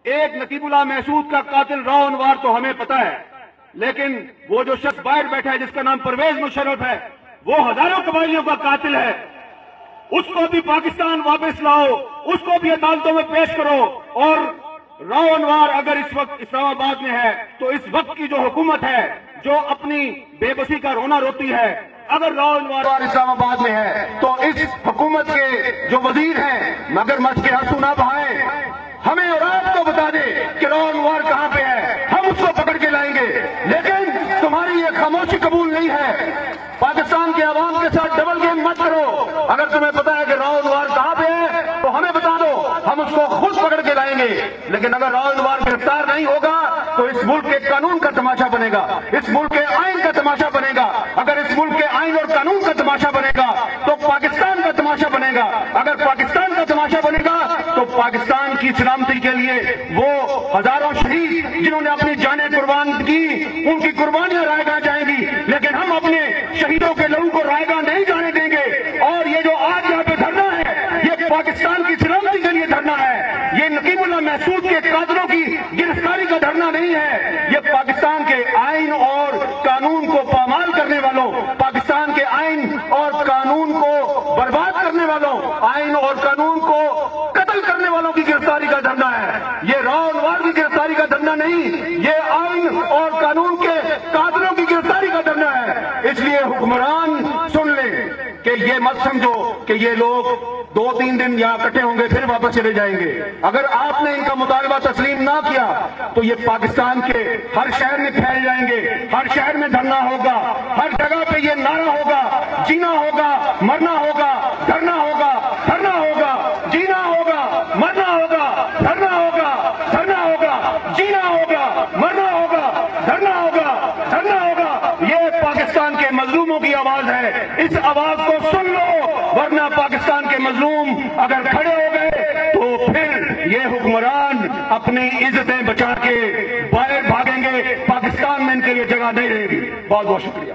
ایک نقیب اللہ محسود کا قاتل راؤ انوار تو ہمیں پتا ہے، لیکن وہ جو شخص باہر بیٹھا ہے جس کا نام پرویز مشرف ہے، وہ ہزاروں قبائلیوں کا قاتل ہے. اس کو بھی پاکستان واپس لاؤ، اس کو بھی عدالتوں میں پیش کرو. اور راؤ انوار اگر اس وقت اسلام آباد میں ہے تو اس وقت کی جو حکومت ہے جو اپنی بے بسی کا رونا روتی ہے، اگر راؤ انوار اسلام آباد میں ہے تو اس حکومت کے جو وزیر ہیں مگر مچ کے آنسو نہ بہائیں، ہمیں اور آپ کو بتا دے کہ راؤ انوار کہاں پہ ہے، ہم اس کو پکڑ کے لائیں گے. لیکن تمہاری یہ خاموشی قبول نہیں ہے. پاکستان کے عوام کے ساتھ ڈبل گیم مت کرو. اگر تمہیں پتا ہے کہ راؤ انوار کہاں پہ ہے تو ہمیں بتا دو، ہم اس کو خود پکڑ کے لائیں گے. لیکن اگر راؤ انوار گرفتار نہیں ہوگا تو اس ملک کے قانون کا تماشا بنے گا، اس ملک کے آئین کا تماشا بنے گا. اگر اس ملک کے آئین اور قانون کا تماشا بنے گا تو پاکستان کا تماشا بنے گا. اگر پاکستان کا تماشا بنے گا تو پاکستان کی سلامتی کے لیے وہ ہزاروں شہید جنہوں نے اپنی جانیں قربان کی، ان کی قربانیاں رائے گاہ جائیں گی. لیکن ہم اپنے شہیدوں کے لہو کو رائے گاہ نہیں جانے دیں گے. اور یہ جو آج یہاں پہ دھرنا ہے یہ پاکستان کی سلامتی کے لیے دھرنا ہے. یہ نقیب اللہ محسود کے قاتلوں کی گرفتاری کا دھرنا نہیں ہے. یہ پاکستان کے آئین اور قانون کو پامال کرنے والوں، پاکستان کے آئین اور قانون کو برباد کرنے والوں، آئین اور قانون کو قتل کرنے والوں کی گرفتاری کا دھرنا ہے. یہ راؤ انوار کی گرفتاری کا دھرنا نہیں، یہ آئین اور قانون کے قاتلوں کی گرفتاری کا دھرنا ہے. اس لیے حکمران سن لیں کہ یہ مت سمجھو کہ یہ لوگ 2-3 دن یہاں اکٹھے ہوں گے پھر واپس چلے جائیں گے. اگر آپ نے ان کا مطالبہ تسلیم نہ کیا تو یہ پاکستان کے ہر شہر میں پھیل جائیں گے، ہر شہر میں دھرنا ہوگا، ہر جگہ پہ یہ نعرہ ہوگا، جینا ہوگا، مرنا ہوگا، دھرنا ہوگا، دھرنا ہوگا، جینا ہوگا، مرنا ہوگا، دھرنا ہوگا، دھرنا ہوگا، جینا ہوگا، مرنا ہوگا، دھرنا ہوگا، دھرنا ہوگا. یہ پاکستان کے مظلوموں کی آواز ہے. اس آواز کو سن لو، ورنہ پاکستان کے مظلوم اگر کھڑے ہو گئے تو پھر یہ حکمران اپنی عزتیں بچا کے باہر بھاگیں گے. پاکستان میں ان کے لیے جگہ نہیں رہے گی. بہت بہت شکریہ.